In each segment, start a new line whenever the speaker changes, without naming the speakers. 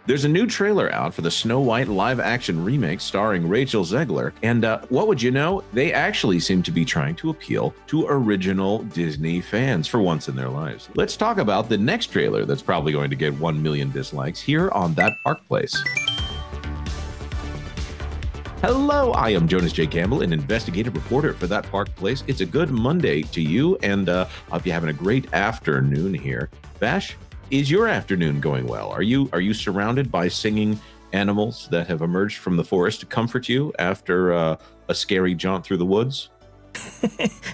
There's a new trailer out for the Snow White live-action remake starring Rachel Zegler, and what would you know? They actually seem to be trying to appeal to original Disney fans for once in their lives. Let's talk about the next trailer that's probably going to get 1 million dislikes here on That Park Place. Hello, I am Jonas J. Campbell, an investigative reporter for That Park Place. It's a good Monday to you, and I hope you're having a great afternoon here. Vash, is your afternoon going well? Are you surrounded by singing animals that have emerged from the forest to comfort you after a scary jaunt through the woods?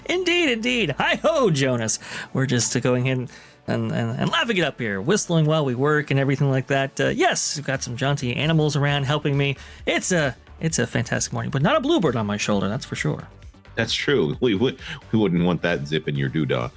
Indeed. Hi-ho, Jonas. We're just going in and laughing it up here, whistling while we work and everything like that. Yes, we've got some jaunty animals around helping me. It's a fantastic morning, but not a bluebird on my shoulder, that's for sure.
That's true. We wouldn't want that zip in your doodah.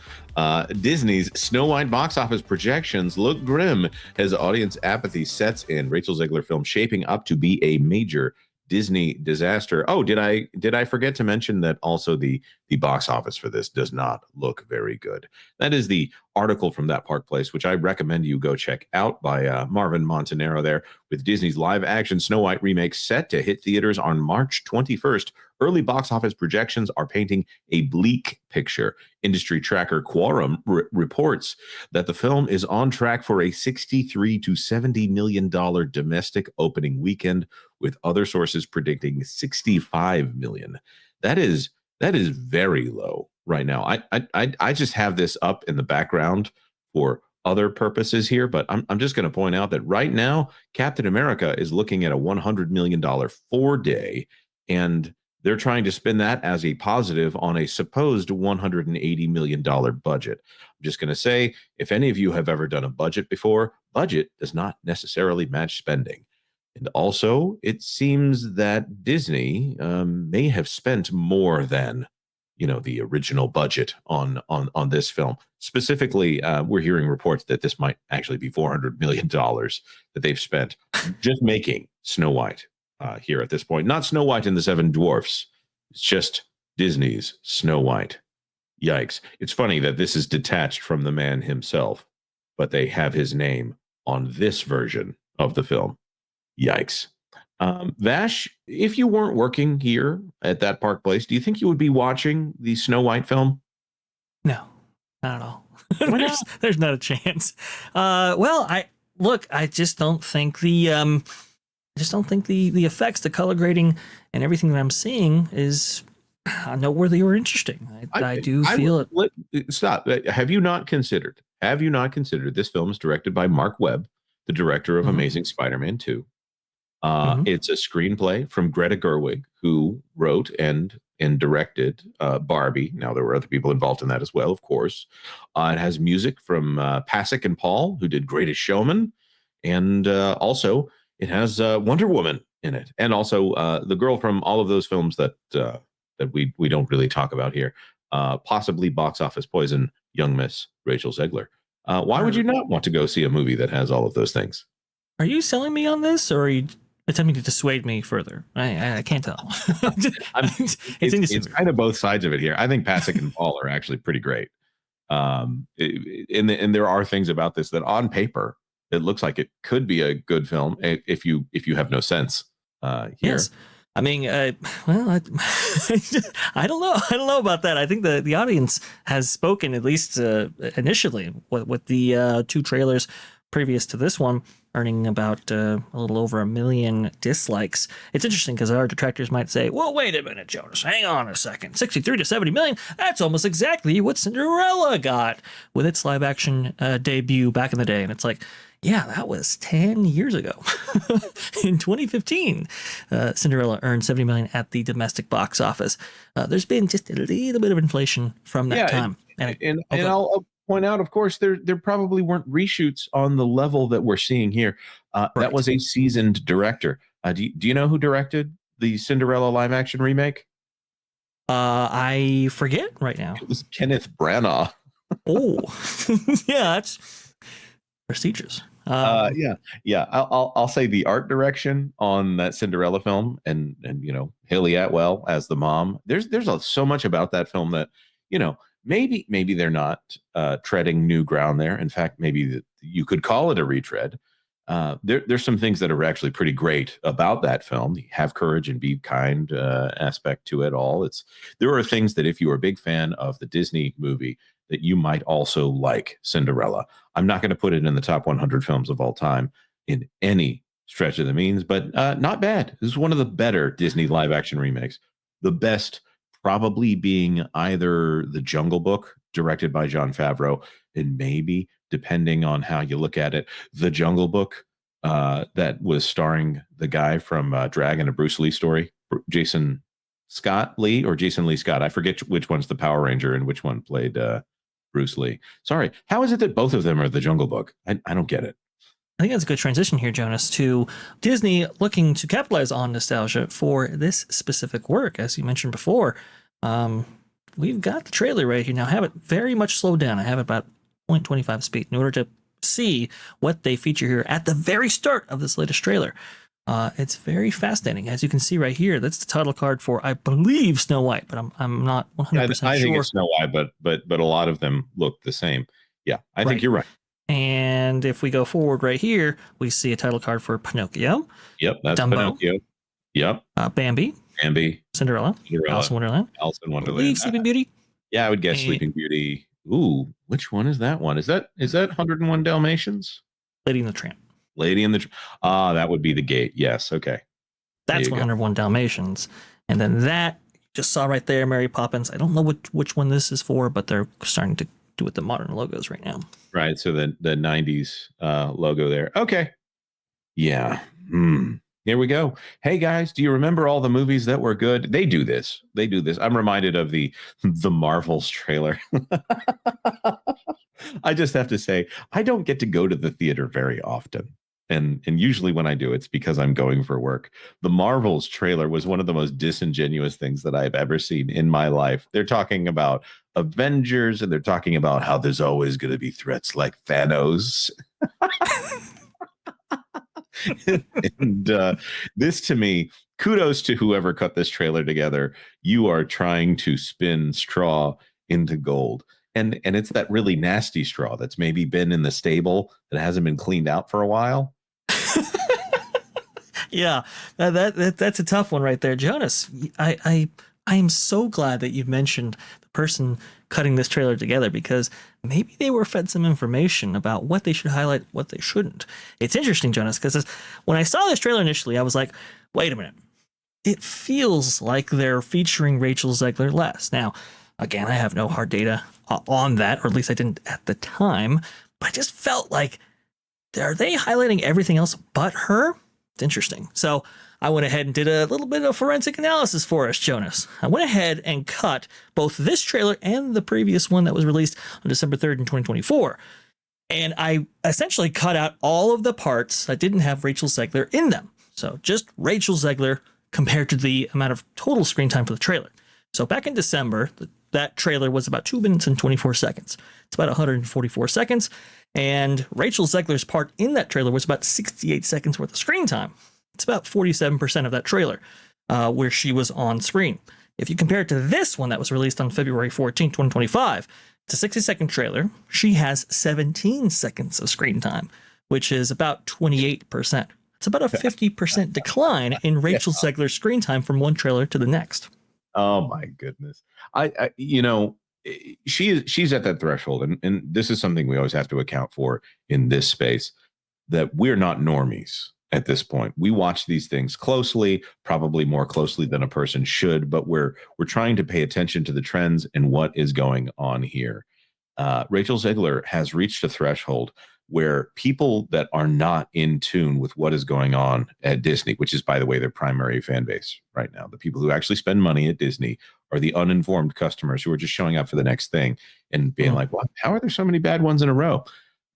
Disney's Snow White box office projections look grim as audience apathy sets in. Rachel Zegler film shaping up to be a major Disney disaster. Oh, did I forget to mention that also the box office for this does not look very good. That is the article from That Park Place, which I recommend you go check out, by Marvin Montanaro there, with Disney's live action Snow White remake set to hit theaters on March 21st. Early box office projections are painting a bleak picture. Industry tracker Quorum reports that the film is on track for a $63 to $70 million domestic opening weekend, with other sources predicting $65 million. That is very low right now. I just have this up in the background for other purposes here, but I'm just going to point out that right now Captain America is looking at a $100 million 4-day, and they're trying to spin that as a positive on a supposed $180 million budget. I'm just going to say, if any of you have ever done a budget before, budget does not necessarily match spending. And also, it seems that Disney may have spent more than the original budget on this film. Specifically, we're hearing reports that this might actually be $400 million that they've spent just making Snow White. Here at this point, not Snow White and the Seven Dwarfs. It's just Disney's Snow White. Yikes. It's funny that this is detached from the man himself, but they have his name on this version of the film. Yikes. Vash, if you weren't working here at That Park Place, do you think you would be watching the Snow White film?
No, not at all. There's not a chance. Well, I just don't think the effects, the color grading, and everything that I'm seeing is noteworthy or interesting. I do feel it.
Stop. Have you not considered this film is directed by Mark Webb, the director of Amazing Spider-Man 2. It's a screenplay from Greta Gerwig, who wrote and directed Barbie. Now, there were other people involved in that as well, of course. It has music from Pasek and Paul, who did Greatest Showman, and also it has Wonder Woman in it, and also the girl from all of those films that we don't really talk about here. Possibly box office poison, young Miss Rachel Zegler. Why would you not want to go see a movie that has all of those things?
Are you selling me on this, or are you attempting to dissuade me further? I can't tell.
It's kind of both sides of it here. I think Pasek and Paul are actually pretty great. And there are things about this that on paper it looks like it could be a good film if you have no sense here.
Yes. I mean, well, I don't know. I don't know about that. I think the audience has spoken, at least initially, with the 2 trailers previous to this one, earning about a little over 1 million dislikes. It's interesting because our detractors might say, well, wait a minute, Jonas, hang on a second. 63 to 70 million, that's almost exactly what Cinderella got with its live action debut back in the day. And it's like, yeah, that was 10 years ago. In 2015, Cinderella earned 70 million at the domestic box office. There's been just a little bit of inflation from that time.
And I'll point out, of course, there probably weren't reshoots on the level that we're seeing here. Right. That was a seasoned director. Do you know who directed the Cinderella live action remake?
I forget right now.
It was Kenneth Branagh.
Oh, yeah, that's prestigious.
Yeah. I'll say the art direction on that Cinderella film, and Haley Atwell as the mom. There's so much about that film that maybe they're not treading new ground there. In fact, maybe you could call it a retread. There's some things that are actually pretty great about that film. The have courage and be kind aspect to it all. There are things that if you are a big fan of the Disney movie, that you might also like Cinderella. I'm not going to put it in the top 100 films of all time in any stretch of the means, but not bad. This is one of the better Disney live action remakes. The best probably being either The Jungle Book, directed by Jon Favreau, and maybe, depending on how you look at it, The Jungle Book, that was starring the guy from Dragon, a Bruce Lee story, Jason Scott Lee or Jason Lee Scott. I forget which one's the Power Ranger and which one played Bruce Lee. Sorry. How is it that both of them are The Jungle Book? I don't get it.
I think that's a good transition here, Jonas, to Disney looking to capitalize on nostalgia for this specific work. As you mentioned before, we've got the trailer right here. Now, I have it very much slowed down. I have it about 0.25 speed in order to see what they feature here at the very start of this latest trailer. It's very fascinating. As you can see right here, that's the title card for, I believe, Snow White, but I'm not 100% sure.
I think it's Snow White, but a lot of them look the same. Yeah, I think you're right.
And if we go forward right here, we see a title card for Pinocchio.
Yep, that's
Dumbo.
Pinocchio. Yep.
Bambi.
Cinderella.
Alice in Wonderland.
Alice in Wonderland.
Sleeping Beauty.
Yeah, I would guess Sleeping Beauty. Ooh, which one is that one? Is that 101 Dalmatians?
Lady and the Tramp.
Lady and the that would be the gate. Yes, okay.
That's 101 Dalmatians. And then that just saw right there, Mary Poppins. I don't know which one this is for, but they're starting to do with the modern logos right now.
Right, so the 90s logo there. Okay. Yeah. Here we go. Hey guys, do you remember all the movies that were good? They do this. I'm reminded of the Marvels trailer. I just have to say, I don't get to go to the theater very often. And usually when I do, it's because I'm going for work. The Marvels trailer was one of the most disingenuous things that I've ever seen in my life. They're talking about Avengers, and they're talking about how there's always going to be threats like Thanos. And this, to me, kudos to whoever cut this trailer together. You are trying to spin straw into gold. And it's that really nasty straw that's maybe been in the stable that hasn't been cleaned out for a while.
Yeah, that's a tough one right there, Jonas. I am so glad that you've mentioned the person cutting this trailer together, because maybe they were fed some information about what they should highlight, what they shouldn't. It's interesting, Jonas, because when I saw this trailer initially, I was like, wait a minute. It feels like they're featuring Rachel Zegler less. Now, again, I have no hard data on that, or at least I didn't at the time, but I just felt like, are they highlighting everything else but her? It's interesting. So I went ahead and did a little bit of forensic analysis for us, Jonas. I went ahead and cut both this trailer and the previous one that was released on December 3rd in 2024. And I essentially cut out all of the parts that didn't have Rachel Zegler in them. So just Rachel Zegler compared to the amount of total screen time for the trailer. So back in December, that trailer was about 2 minutes and 24 seconds. It's about 144 seconds. And Rachel Zegler's part in that trailer was about 68 seconds worth of screen time. It's about 47% of that trailer where she was on screen. If you compare it to this one that was released on February 14, 2025, it's a 60-second trailer. She has 17 seconds of screen time, which is about 28%. It's about a 50% decline in Rachel Zegler's screen time from one trailer to the next.
Oh my goodness. I she's at that threshold, and this is something we always have to account for in this space, that we're not normies at this point. We watch these things closely, probably more closely than a person should, but we're trying to pay attention to the trends and what is going on here. Rachel Zegler has reached a threshold where people that are not in tune with what is going on at Disney, which is, by the way, their primary fan base right now, the people who actually spend money at Disney are the uninformed customers who are just showing up for the next thing and being like, well, how are there so many bad ones in a row?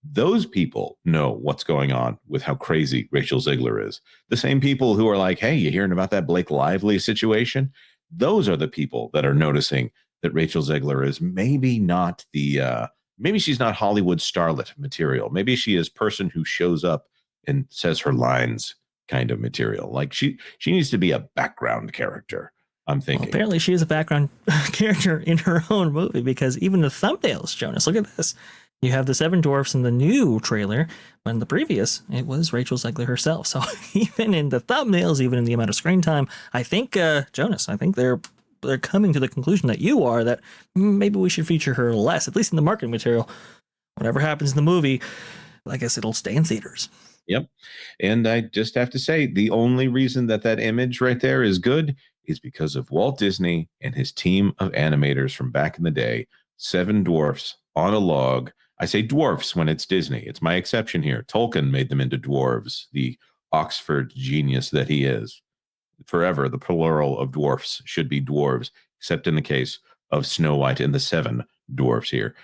Those people know what's going on with how crazy Rachel Zegler is. The same people who are like, hey, you hearing about that Blake Lively situation? Those are the people that are noticing that Rachel Zegler is maybe not maybe she's not Hollywood starlet material. Maybe she is person who shows up and says her lines kind of material. Like she needs to be a background character, I'm thinking.
Well, apparently she is a background character in her own movie, because even the thumbnails, Jonas, look at this. You have the Seven Dwarfs in the new trailer, but in the previous, it was Rachel Zegler herself. So even in the thumbnails, even in the amount of screen time, I think, Jonas, I think they're coming to the conclusion that you are, that maybe we should feature her less, at least in the marketing material. Whatever happens in the movie, I guess it'll stay in theaters.
Yep. And I just have to say, the only reason that image right there is good is because of Walt Disney and his team of animators from back in the day. Seven dwarfs on a log. I say dwarfs when it's Disney. It's my exception here. Tolkien made them into dwarves, the Oxford genius that he is. Forever, the plural of dwarfs should be dwarves, except in the case of Snow White and the seven dwarfs here.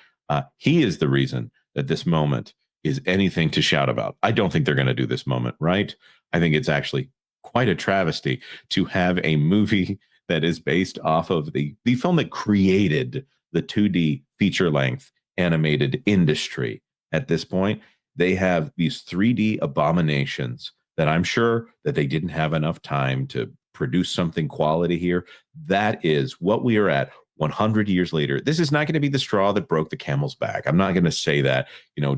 He is the reason that this moment is anything to shout about. I don't think they're going to do this moment, right? I think it's actually quite a travesty to have a movie that is based off of the film that created the 2D feature length animated industry. At this point, they have these 3D abominations that I'm sure that they didn't have enough time to produce something quality here. That is what we are at 100 years later. This is not going to be the straw that broke the camel's back. I'm not going to say that.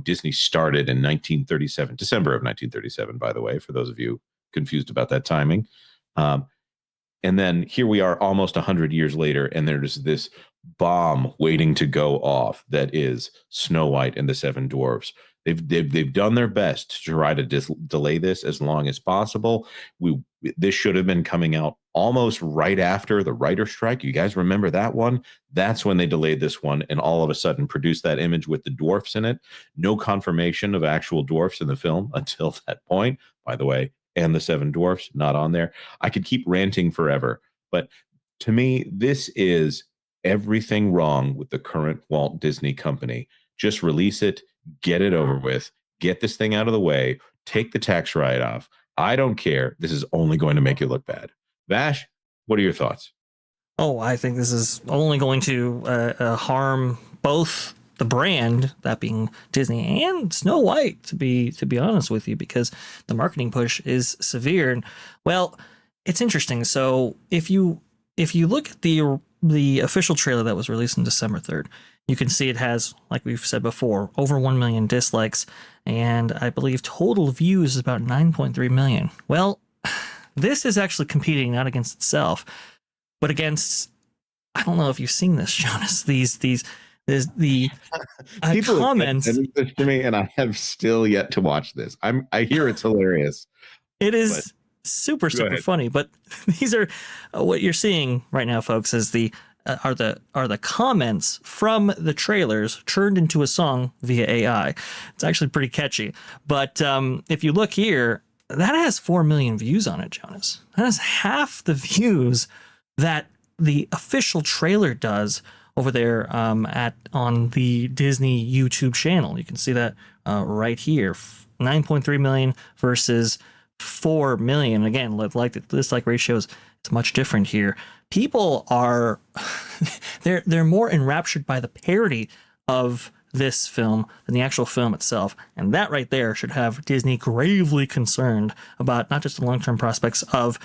Disney started in 1937, December of 1937, by the way, for those of you confused about that timing. And then here we are almost 100 years later, and there's this bomb waiting to go off that is Snow White and the Seven Dwarfs. They've done their best to try to delay this as long as possible. This should have been coming out almost right after the writer's strike. You guys remember that one? That's when they delayed this one and all of a sudden produced that image with the dwarfs in it. No confirmation of actual dwarfs in the film until that point, by the way, and the Seven Dwarfs not on there. I could keep ranting forever, but to me, this is everything wrong with the current Walt Disney Company. Just release it, get it over with, get this thing out of the way, take the tax write-off. I don't care. This is only going to make you look bad. Vash, what are your thoughts?
Oh, I think this is only going to harm both the brand, that being Disney, and Snow White, to be honest with you, because the marketing push is severe. And well, it's interesting. So if you look at the official trailer that was released on December 3rd, you can see it has, like we've said before, over 1 million dislikes, and I believe total views is about 9.3 million. Well, this is actually competing not against itself, but against, I don't know if you've seen this, Jonas, there's the
People
comments.
Have this to me, and I have still yet to watch this. I hear it's hilarious.
It is super funny, but these are what you're seeing right now, folks, is are the comments from the trailers turned into a song via AI. It's actually pretty catchy. But if you look here, that has 4 million views on it, Jonas. That is half the views that the official trailer does over there on the Disney YouTube channel. You can see that right here, 9.3 million versus 4 million. Again, like ratios, it's much different here. People are they're more enraptured by the parody of this film than the actual film itself, and that right there should have Disney gravely concerned about not just the long-term prospects of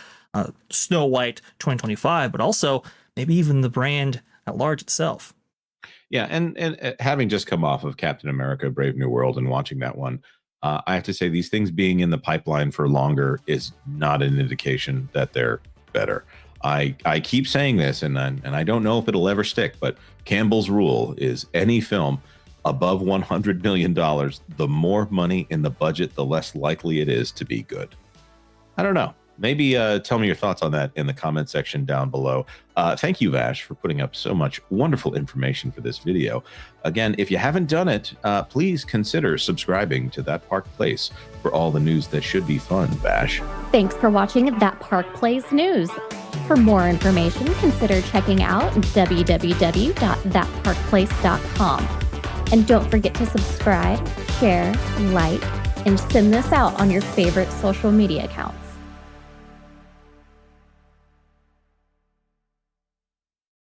Snow White 2025, but also maybe even the brand at large itself.
Yeah, and having just come off of Captain America: Brave New World and watching that one, I have to say these things being in the pipeline for longer is not an indication that they're better. I keep saying this, and I don't know if it'll ever stick, but Campbell's rule is any film above $100 million, the more money in the budget, the less likely it is to be good. I don't know. Maybe tell me your thoughts on that in the comment section down below. Thank you, Vash, for putting up so much wonderful information for this video. Again, if you haven't done it, please consider subscribing to That Park Place for all the news that should be fun, Vash.
Thanks for watching That Park Place News. For more information, consider checking out www.thatparkplace.com. And don't forget to subscribe, share, like, and send this out on your favorite social media account.